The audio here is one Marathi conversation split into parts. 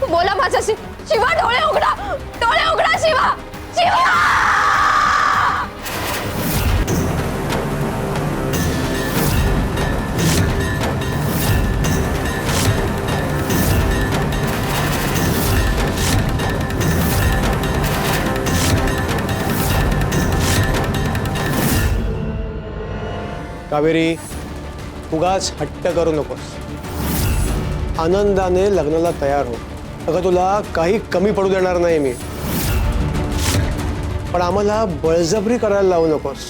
बोला माझ्याशी. शिवा डोळे उघडा, डोळे उघडा शिवा, शिवा. कावेरी, उगाच हट्ट करू नकोस. आनंदाने लग्नाला तयार हो. अगं तुला काही कमी पडू देणार नाही मी, पण आम्हाला बळजबरी करायला लावू नकोस.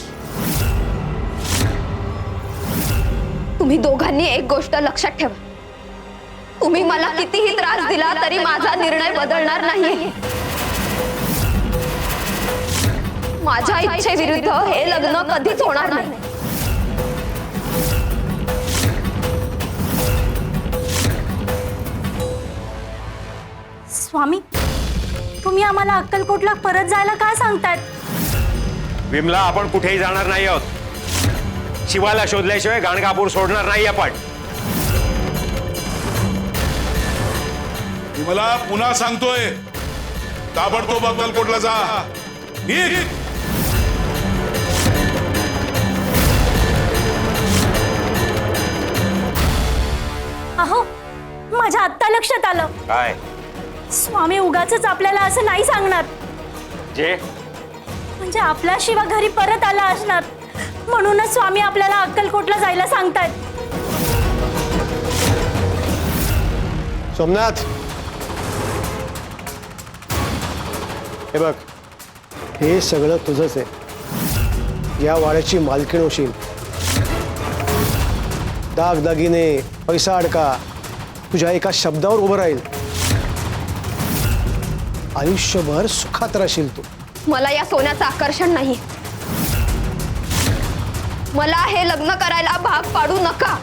तुम्ही दोघांनी एक गोष्ट लक्षात ठेवा. तुम्ही मला कितीही त्रास दिला तरी माझा निर्णय बदलणार नाही. माझ्या इच्छेविरुद्ध हे लग्न कधीच होणार नाही. स्वामी, तुम्ही आम्हाला अक्कलकोटला परत जायला काय सांगतायत? विमला, आपण कुठेही जाणार नाही आहोत. शिवाला शोधल्याशिवाय गाणगापूर सोडणार नाही आपण. मला पुन्हा सांगतोय, ताबडतोब अक्कलकोटला जा. अहो, माझ्या आत्ता लक्षात आलं. काय? स्वामी उगाचच आपल्याला असं नाही सांगणार. जे म्हणजे आपला शिवा घरी परत आला असणार, म्हणूनच स्वामी आपल्याला अक्कलकोटला जायला सांगतायत. सोमनाथ, हे बघ, हे सगळं तुझंच आहे. या वाड्याची मालकीण होशील. दागदागिने, पैसा अडका, तुझ्या एका शब्दावर उभं राहील. आयुष्यभर सुखात राहशील तू. मला या सोन्याचं आकर्षण नाही. मला हे लग्न करायला भाग पाडू नका.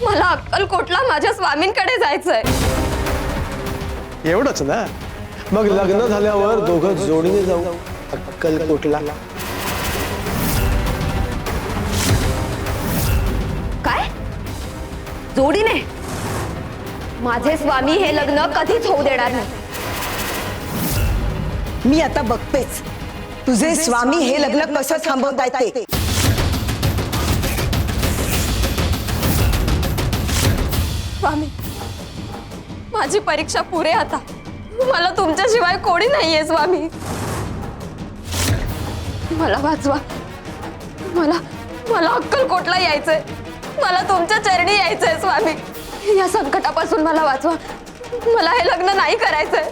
मला अक्कलकोटला माझ्या स्वामींकडे जायचंय. एवढंच ना? मग लग्न झाल्यावर दोघं जोडीने जाऊ अक्कलकोटला. काय? जोडीने? माझे स्वामी हे लग्न कधीच होऊ देणार नाही. मी आता बघतेच तुझे स्वामी हे लग्न कसं थांबवतायत ते. स्वामी, माझी परीक्षा पुरे आता. मला तुमच्याशिवाय कोणी नाहीये स्वामी. मला वाचवा. मला अक्कलकोटला यायचंय. मला तुमच्या चरणी यायचंय स्वामी. या संकटापासून मला वाचवा. मला हे लग्न नाही करायचंय.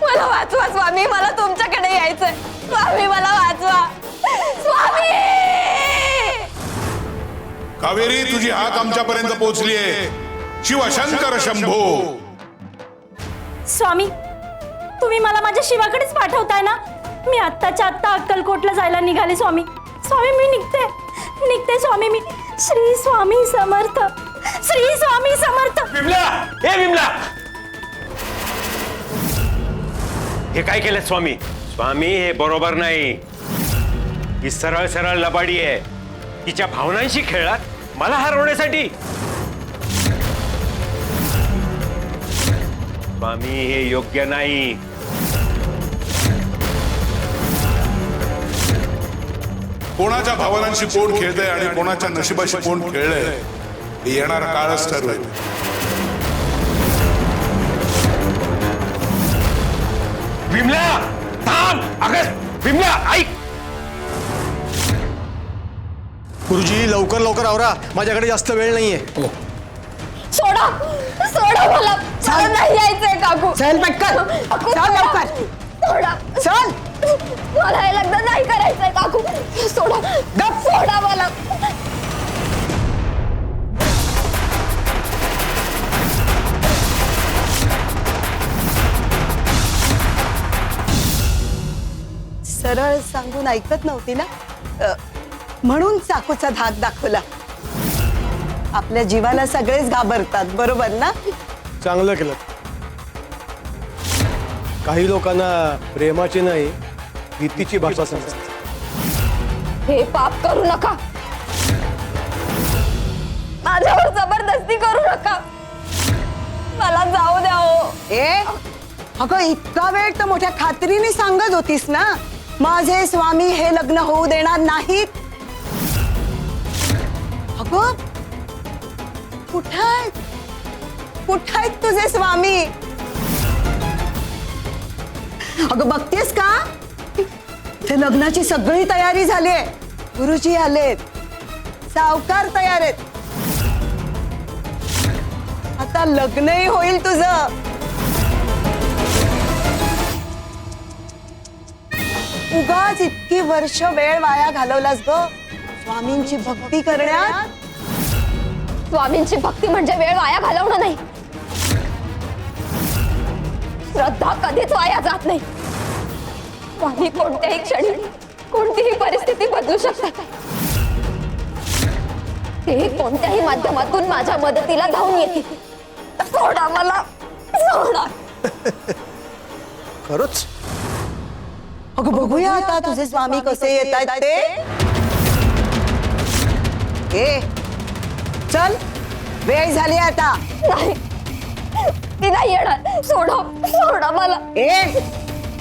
मला वाचवा स्वामी. मला तुमच्याकडे यायचंय स्वामी. मला वाचवा स्वामी. कावेरी, तुझी हाक आमच्यापर्यंत पोहोचली आहे. शिवशंकर शंभो. स्वामी, तुम्ही मला माझ्या शिवाकडेच पाठवताय ना? मी आत्ताच्या आत्ता अक्कलकोटला जायला निघाले स्वामी. स्वामी, मी निघते स्वामी. मी श्री स्वामी समर्थ, श्री स्वामी समर्थ. विमला, ए विमला, हे काय केलं स्वामी? स्वामी, हे बरोबर नाही. ही सरळ सरळ लबाडी आहे. तिच्या भावनांशी खेळलात मला हरवण्यासाठी. स्वामी, हे योग्य नाही. कोणाच्या भावनांशी कोण खेळतंय आणि कोणाच्या नशिबाशी कोण खेळलंय हे येणारा काळच ठरवेल. विमला, थांब. अगं विमला, ऐक. गुरुजी, लवकर लवकर आवरा, माझ्याकडे जास्त वेळ नाहीये. सोडा, सोडा मला. मला नाही यायचंय काकू. चल पटकन, काकू, चल लवकर. सोडा. चल. मला हे लग्न नाही करायचंय काकू. सोडा, गप सोडा मला. सरळ सांगून ऐकत नव्हती ना, म्हणून चाकूचा धाक दाखवला. आपल्या जीवाला सगळेच घाबरतात, बरोबर ना? चांगलं केलं. काही लोकांना प्रेमाची नाही, भीतीची भाषा समजते. हे पाप करू नका. माझ्यावर जबरदस्ती करू नका. ए अगं इतका वेळ तर मोठ्या खात्रीने सांगत होतीस ना माझे स्वामी हे लग्न होऊ देणार नाहीत. अगं कुठं आहेत तुझे स्वामी? अगं बघतेस का ते लग्नाची सगळी तयारी झाली आहे. गुरुजी आलेत, सावकार तयार आहेत. आता लग्नही होईल तुझं. उगाच इतकी वर्ष वेळ वाया घालवलास ग स्वामींची भक्ती करण्यात. स्वामींची भक्ती म्हणजे वेळ वाया घालवणं नाही. श्रद्धा कधीच वाया जात नाही. स्वामी कोणत्याही क्षणी कोणतीही परिस्थिती बदलू शकतात. ते कोणत्याही माध्यमातून माझ्या मदतीला धावून येतील. सोडा मला, सोडा. खरंच अगं बघूया आता तुझे स्वामी कसे येत आहेत ते. ए चल वेळ झाली आता. नाही, ती नाही येणार. सोडा, सोडा मला. ए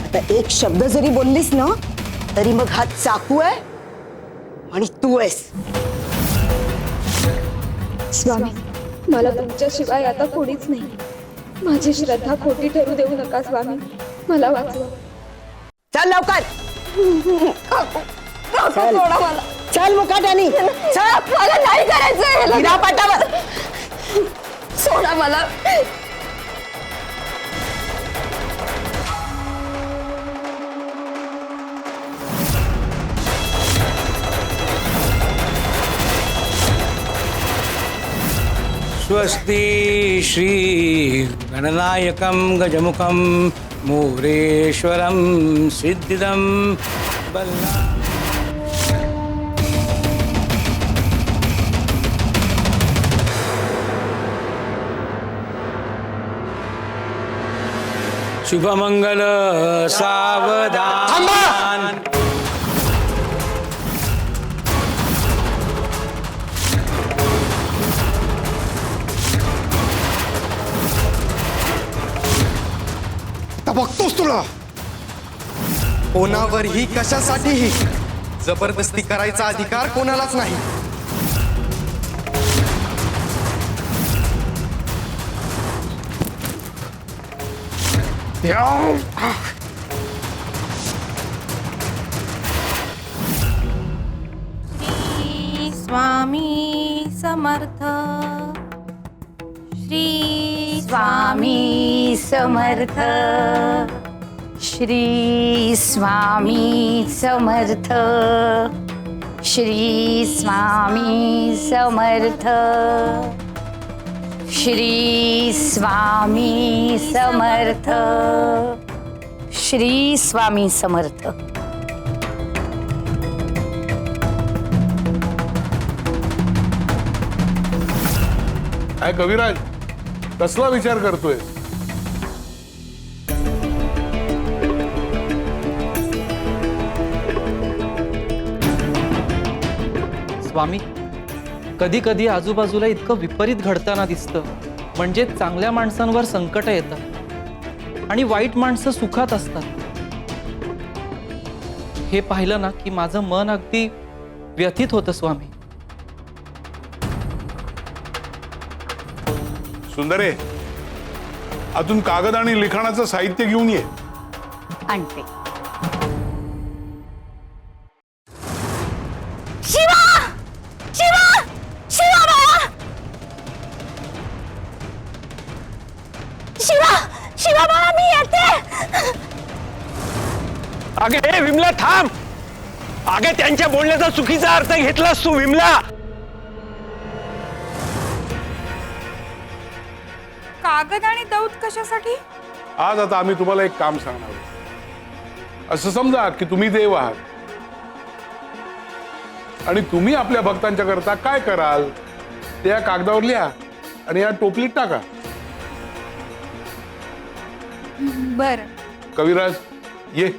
आता एक शब्द जरी बोललीस ना तरी मग हा चाकू आहे आणि तू आहेस. स्वामी, मला तुमच्याशिवाय आता कोणीच नाही. माझी श्रद्धा खोटी ठरू देऊ नका स्वामी. मला वाचवा. चल लवकर. चल. सोडा मला. चल मुकाट्यानी चल. मला नाही करायचंय. हिरा पाटावर. सोडा मला. स्वस्ति श्री गणनायकं गजमुखं मोरेश्वरं सिद्धिदं बल्ला शुभमंगल सावधान. बघतोस तुला कोणावरही कशासाठीही जबरदस्ती करायचा अधिकार कोणालाच नाही. स्वामी समर्थ. श्री स्वामी समर्थ. श्री स्वामी समर्थ. श्री स्वामी समर्थ. श्री स्वामी समर्थ. श्री स्वामी समर्थ. काय कविराज कसला विचार करतोय? स्वामी, कधी कधी आजूबाजूला इतकं विपरीत घडताना दिसतं. म्हणजे चांगल्या माणसांवर संकट येतात आणि वाईट माणसं सुखात असतात. हे पाहिलं ना की माझं मन अगदी व्यथित होतं स्वामी. सुंदरे, अजून कागद आणि लिखाणाचं साहित्य घेऊन ये. आणते. शिवा, शिवा, शिवा बाळा. शिवा, शिवा बाळा, मी येते. अगे विमला थांब. अगे त्यांच्या बोलण्याचा चुकीचा अर्थ घेतलास तू विमला. कागद आणि दौत कशासाठी? आज आता आम्ही तुम्हाला एक काम सांगणार आहोत. असं समजा की तुम्ही देव आहात आणि तुम्ही आपल्या भक्तांच्या करता काय कराल ते या कागदावर लिहा आणि या टोपलीत टाका. बरं. कविराज ये.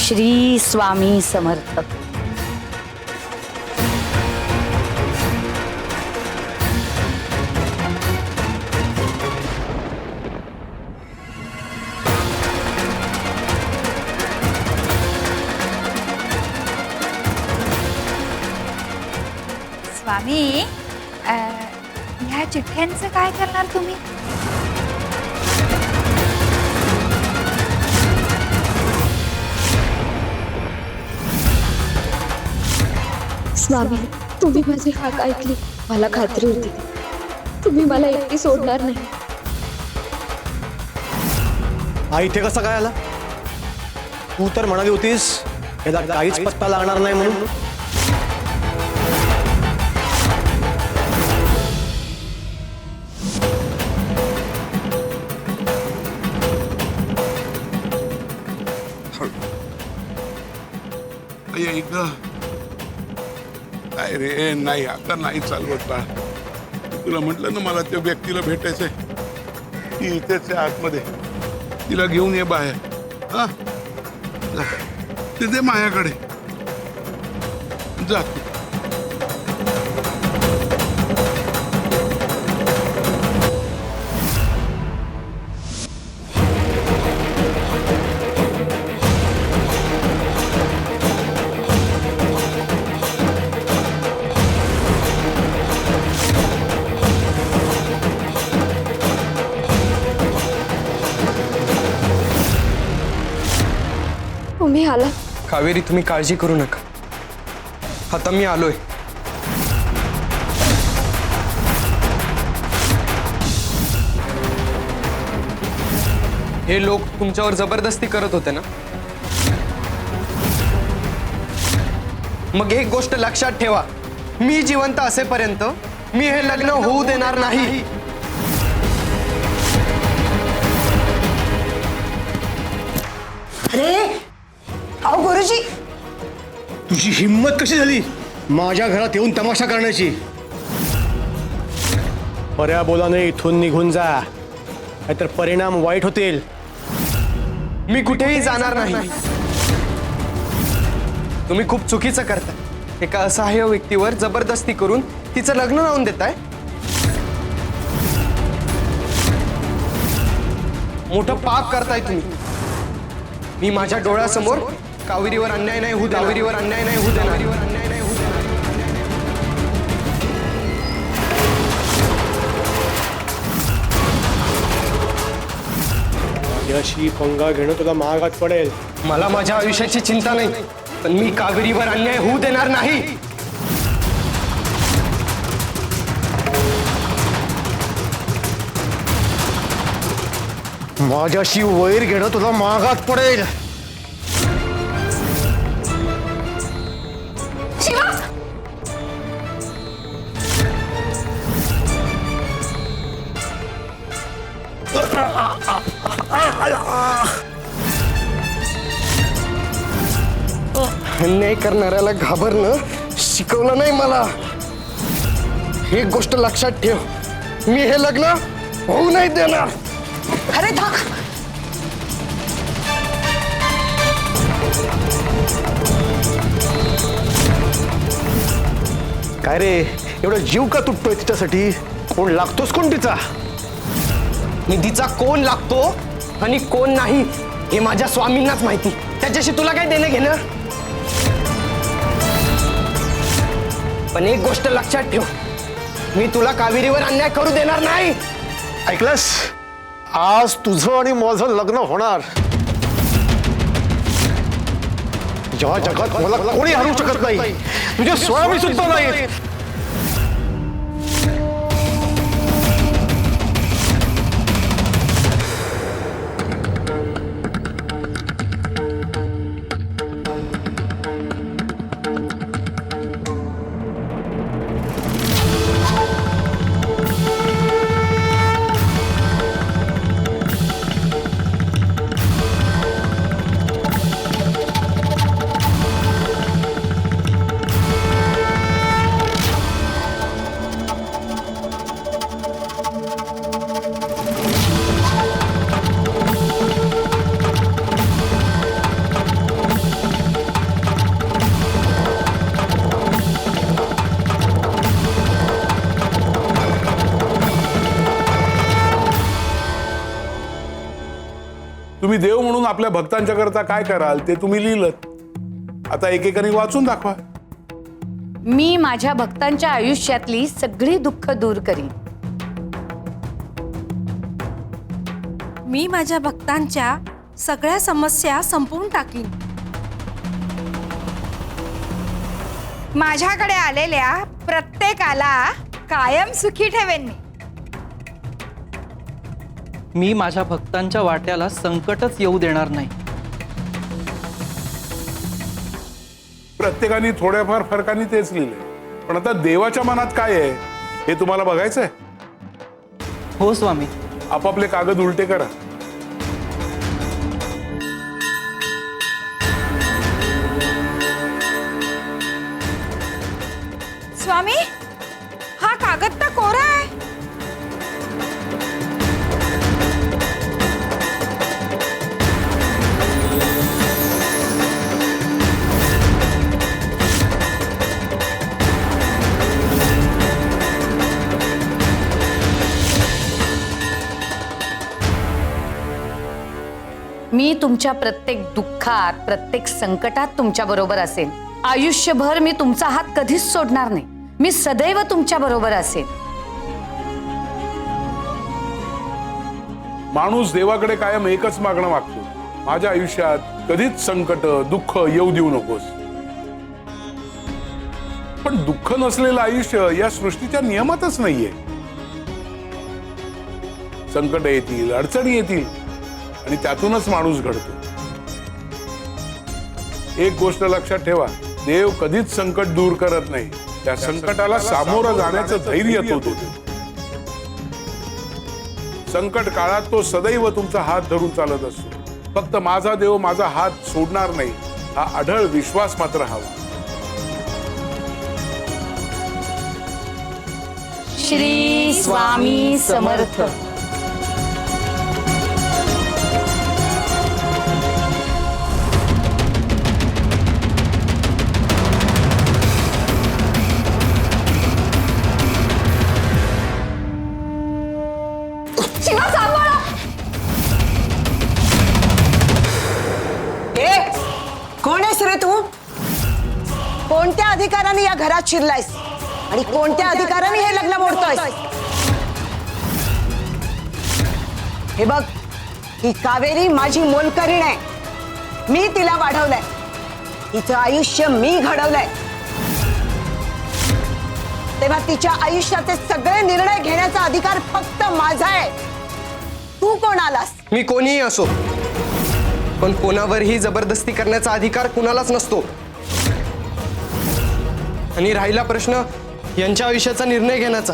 श्री स्वामी समर्थ. स्वामी ह्या चिठ्ठ्यांचं काय करणार तुम्ही? स्वामी तुम्ही माझी हाक ऐकली. मला खात्री होती तुम्ही मला एकटी सोडणार नाही. हा इथे कसा काय आला? तू तर म्हणाली होतीस याला काहीच पत्ता लागणार नाही म्हणून. काय रे, नाही आता नाही चालवत बाळ. तुला म्हटलं ना मला त्या व्यक्तीला भेटायचंय. ती इथेच आहे आतमध्ये. तिला घेऊन ये बाहेर. हा जा. ते दे माझ्याकडे. जा तू. तुम्ही आला. कावेरी तुम्ही काळजी करू नका. आता मी आलोय. हे लोक तुमच्यावर जबरदस्ती करत होते ना. मग एक गोष्ट लक्षात ठेवा, मी जिवंत असेपर्यंत मी हे लग्न होऊ देणार नाही. अरे अहो गुरुजी, तुझी हिम्मत कशी झाली माझ्या घरात येऊन तमाशा करण्याची? बऱ्या बोलाने इथून निघून जा, नाहीतर परिणाम वाईट होतील. मी कुठेही जाणार नाही. तुम्ही खूप चुकीचं करता. एका असहाय्य व्यक्तीवर जबरदस्ती करून तिचं लग्न लावून देताय. मोठं पाप करताय तुम्ही. मी माझ्या डोळ्यासमोर कावेरीवर अन्याय नाही होऊ देणार. कावेरीवर अन्याय नाही होऊ देणार. माझ्याशी पंगा घेणं तुला महागात पडेल. मला माझ्या आयुष्याची चिंता नाही, पण मी कावेरीवर अन्याय होऊ देणार नाही. माझ्याशी वैर घेणं तुला महागात पडेल. शिवा अन्याय करणाऱ्याला घाबरणं शिकवलं नाही मला. एक गोष्ट लक्षात ठेव, मी हे लग्न होऊ नाही देणार. अरे थांब. काय रे, एवढा जीव का तुटतोय तिच्यासाठी? कोण लागतोस कोण तिचा? निधीचा कोण लागतो आणि कोण नाही हे माझ्या स्वामींनाच माहिती. त्याच्याशी तुला काय देणं घेणं? पण एक गोष्ट लक्षात ठेव, मी तुला कावेरीवर अन्याय करू देणार नाही. ऐकलंस? आज तुझं आणि माझं लग्न होणार. या जगात मला कोणी हरवू शकत नाही. तुझे स्वामी सुद्धा नाही. आपल्या भक्तांच्या करता काय कराल ते तुम्ही लिहिलत. आता एकेकाने वाचून दाखवा. मी माझ्या भक्तांच्या आयुष्यातली सगळी दुःख दूर करीन. मी माझ्या भक्तांच्या सगळ्या समस्या संपवून टाकीन. माझ्याकडे आलेल्या प्रत्येकाला कायम सुखी ठेवेन मी. मी माझ्या भक्तांच्या वाट्याला संकटच येऊ देणार नाही. प्रत्येकाने थोड्याफार फरकाने तेच लिहिले. पण आता देवाच्या मनात काय आहे हे तुम्हाला बघायचंय. हो स्वामी. आपापले कागद उलटे करा. स्वामी, हा कागद तर कोरा आहे. मी तुमच्या प्रत्येक दुःखात, प्रत्येक संकटात तुमच्या बरोबर असेन. आयुष्यभर मी तुमचा हात कधीच सोडणार नाही. मी सदैव तुमच्या बरोबर असेन. माणूस देवाकडे कायम एकच मागणं मागतो, माझ्या आयुष्यात कधीच संकट दुःख येऊ देऊ नकोस. पण दुःख नसलेलं आयुष्य या सृष्टीच्या नियमातच नाहीये. संकट येतील, अडचणी येतील आणि त्यातूनच माणूस घडतो. एक गोष्ट लक्षात ठेवा, देव कधीच संकट दूर करत नाही, त्या संकटाला सामोरं जाण्याचं धैर्य तो देतो. संकट काळात तो सदैव तुमचा हात धरून चालत असतो. फक्त माझा देव माझा हात सोडणार नाही हा अढळ विश्वास मात्र हवा. श्री स्वामी समर्थ. शिवा सांभाळा. कोण आहेस रे तू? कोणत्या अधिकाराने या घरात शिरलायस आणि कोणत्या अधिकाराने हे लग्न मोडतोयस? हे बघ, ही कावेरी माझी मोलकरीण आहे. मी तिला वाढवलंय, तिचं आयुष्य मी घडवलंय. तेव्हा तिच्या आयुष्याचे सगळे निर्णय घेण्याचा अधिकार फक्त माझा आहे. तू कोण आलास? मी कोणीही असो, पण कोणावरही जबरदस्ती करण्याचा अधिकार कुणालाच नसतो. आणि राहिला प्रश्न यांच्या आयुष्याचा निर्णय घेण्याचा,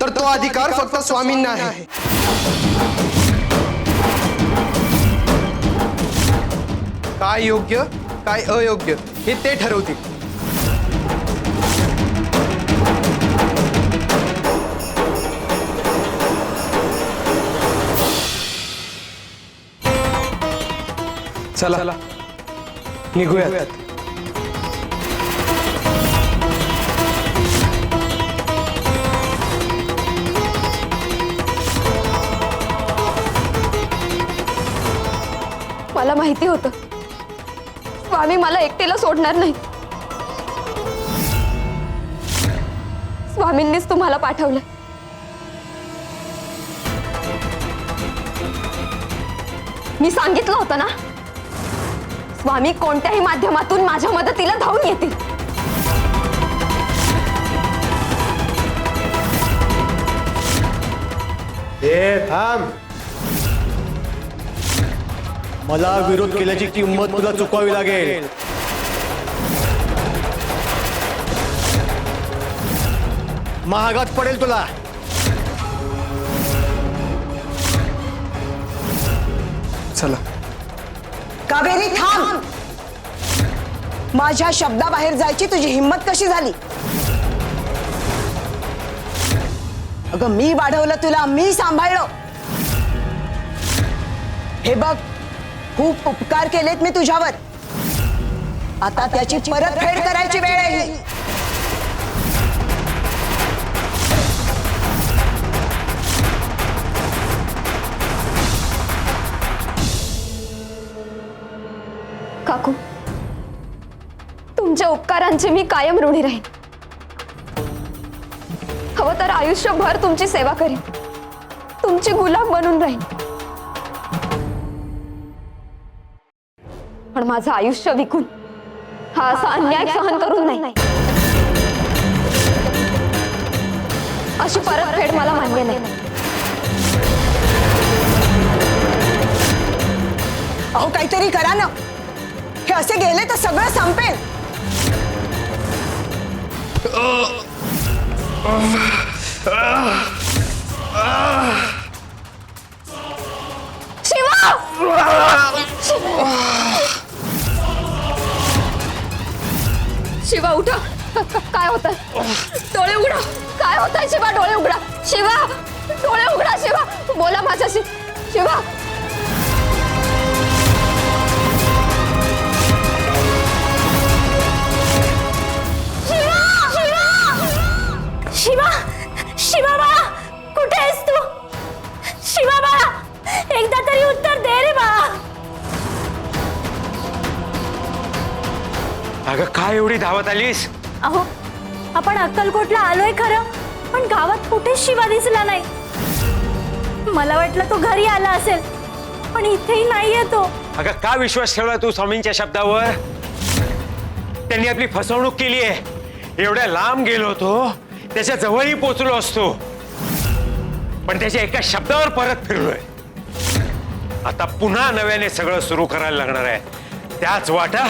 तर तो अधिकार फक्त स्वामींना आहे. काय योग्य काय अयोग्य हे ते ठरवतील. चला निघूयात. मला माहिती होतं स्वामी मला एकटीला सोडणार नाही. स्वामींनीच तुम्हाला पाठवलं. मी सांगितलं होतं ना, स्वामी कोणत्याही माध्यमातून माझ्या मदतीला धावून येतील. थांब. मला विरोध केल्याची किंमत तुला चुकवावी लागेल. महागात पडेल तुला. चला. कावेरी थांब. माझ्या शब्दाबाहेर जायची तुझी हिम्मत कशी झाली? अगं मी वाढवलं तुला, मी सांभाळलं. हे बघ, खूप उपकार केलेत मी तुझ्यावर. आता त्याची परतफेड करायची वेळ आहे. काकू, तुमच्या उपकारांची मी कायम ऋणी राहीन. हवं तर आयुष्यभर तुमची सेवा करीन, तुमची गुलाम बनून राहीन. पण माझं आयुष्य विकून हा असा अन्याय सहन करून नाही. अशी परतफेड मला मान्य नाही. अहो काहीतरी करा ना, हे असे गेले तर सगळं संपेल. शिवा! शिवा उठा. काय होतंय? डोळे उघडा. काय होतंय शिवा? डोळे उघडा. शिवा, डोळे उघडा. शिवा, बोला माझ्याशी. शिवा, शिवा, शिवा बाळा, कुठे आहेस तू? शिवा बाळा, एकदा तरी उत्तर दे रे बाळा. अगं काय एवढी धावत आलीस? अहो, आपण अक्कलकोटला आलोय खरं, पण गावात कुठेच शिवा दिसला नाही. मला वाटलं तो घरी आला असेल, पण इथेही नाहीये तो. अगं का विश्वास ठेवला तू स्वामींच्या शब्दावर? त्यांनी आपली फसवणूक केली आहे. एवढ्या लांब गेलो होतो, त्याच्या जवळही पोचलो असतो, पण त्याच्या एका शब्दावर परत फिरलोय. आता पुन्हा नव्याने सगळं सुरू करायला लागणार आहे. त्याच वाटा,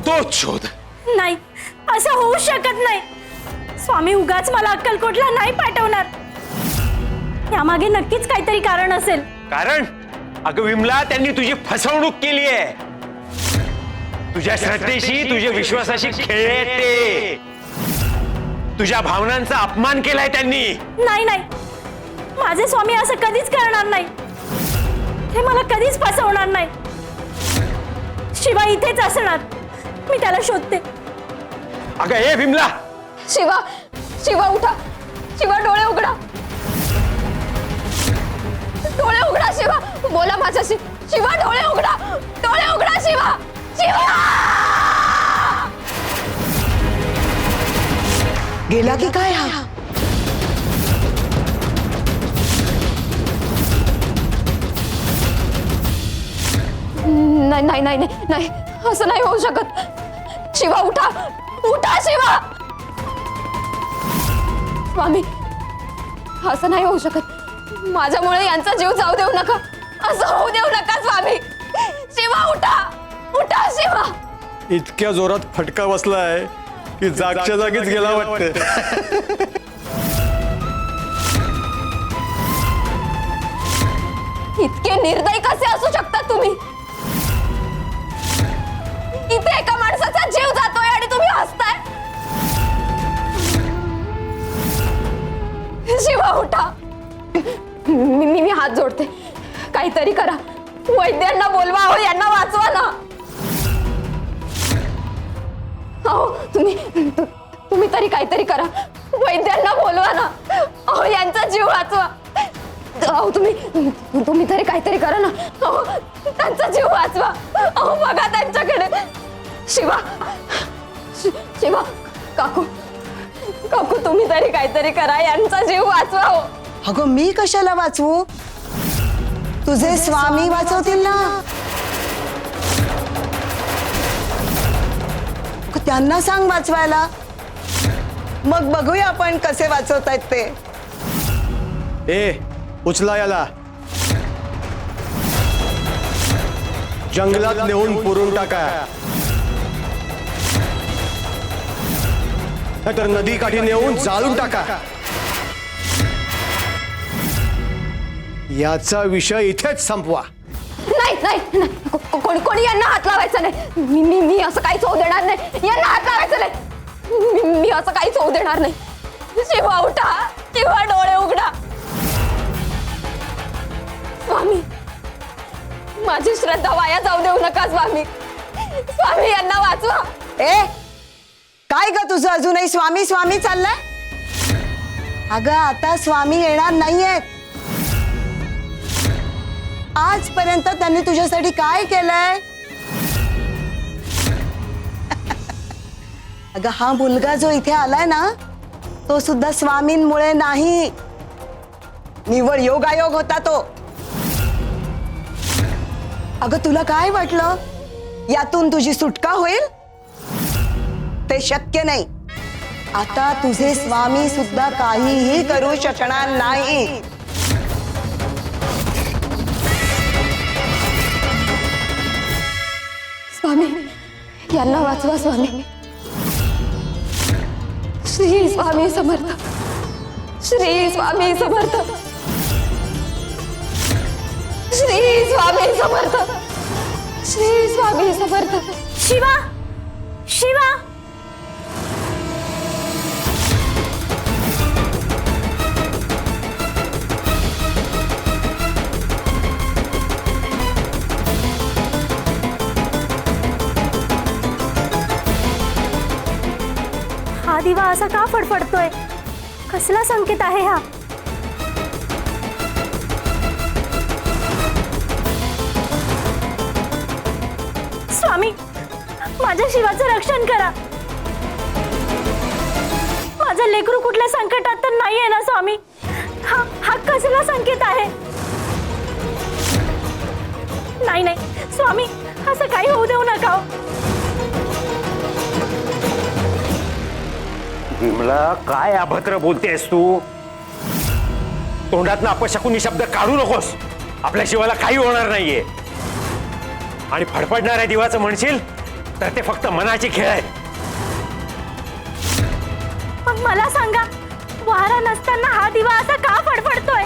तोच शोध. नाही, असं होऊ शकत नाही. स्वामी उगाच मला अक्कलकोटला नाही पाठवणार. यामागे नक्कीच काहीतरी कारण असेल. कारण अगं विमला, त्यांनी तुझी फसवणूक केली आहे. तुझ्या श्रद्धेशी, तुझ्या विश्वासाशी खेळले ते. तुझ्या भावनांचा अपमान केलाय त्यांनी. नाही नाही, माझे स्वामी असं कधीच करणार नाही. हे मला कधीच फसवणार नाही. शिवा इथेच असणार. मी त्याला शोधते. अगं हे विमला. शिवा, शिवा उठा. शिवा, डोळे उघडा. डोळे उघडा. शिवा, बोला माझ्याशी. शिवा, डोळे उघडा. डोळे उघडा. शिवा, शिवा. गेला की काय हा? नाही नाही नाही नाही नाही, असं नाही होऊ शकत. शिवा उठा. उठा शिवा. स्वामी, असं नाही होऊ शकत. माझ्यामुळे यांचा जीव जाऊ देऊ नका. असं होऊ देऊ नका स्वामी. शिवा उठा. उठा शिवा. इतक्या जोरात फटका बसलाय की जागच्या जागीच गेला वाटतं. इतके निर्दयी कसे असू शकतात तुम्ही? इथे एका माणसाचा जीव जातोय आणि तुम्ही हसताय. शिवा उठा. मी हात जोडते. काहीतरी करा. वैद्यांना बोलवा. अहो यांना वाचवा ना. अहो तुम्ही तरी काहीतरी करा. वैद्यांना बोलवा ना. अहो यांचा जीव वाचवा. अहो तुम्ही तरी काहीतरी करा ना. अहो त्यांचा जीव वाचवा. अहो बघा त्यांच्याकडे. शिवा, शिवा, काकू, काकू तुम्ही तरी काहीतरी करा. यांचा जीव वाचवा. हो अगं मी कशाला वाचवू? तुझे स्वामी वाचवतील ना. त्यांना सांग वाचवायला. मग बघूया आपण कसे वाचवतायत ते. ए, उचला याला. जंगलात नेऊन पुरून टाका, नाहीतर नदीकाठी नेऊन जाळून टाका. याचा विषय इथेच संपवा. नाही नाही, कोणी यांना हात लावायचा नाही. मी असं काहीच होऊ देणार नाही. यांना हात लावायचं नाही. मी असं काहीच होऊ देणार नाही. शिवा उठा. शिवा, डोळे उघडा. स्वामी, माझी श्रद्धा वाया जाऊ देऊ नका स्वामी. स्वामी यांना वाचवा. ए, काय ग तुझं अजूनही स्वामी स्वामी चाललंय? अगं आता स्वामी येणार नाहीयेत. आजपर्यंत त्यांनी तुझ्यासाठी काय केलंय? अगं हा मुलगा जो इथे आलाय ना तो सुद्धा स्वामींमुळे नाही, निव्वळ योगायोग होता तो. अगं तुला काय वाटलं यातून तुझी सुटका होईल? ते शक्य नाही. आता तुझे स्वामी सुद्धा काहीही करू शकणार नाही. स्वामी यांना वाचवा स्वामी. श्री स्वामी समर्थ. श्री स्वामी समर्थ. श्री स्वामी समर्थ. श्री स्वामी समर्थ. शिवा शिवा हा दिवा असा का फडफडतोय? कसला संकेत आहे हा? स्वामी माझ्या शिवाचं रक्षण करा. माझं लेकरू कुठल्या संकटात तर नाहीये ना स्वामी? हा हा कसला संकेत आहे? नाही नाही स्वामी असं काही होऊ देऊ नका. विमला काय अभद्र बोलतेस तू? तोंडातनं अपशकुनी शब्द काढू नकोस. आपल्या शिवाला काही होणार नाहीये. आणि फडफडणाऱ्या दिवाचं म्हणशील तर ते फक्त मनाची खेळ आहेत. मग मला सांगा वारा नसताना हा दिवा असा का फडफडतोय?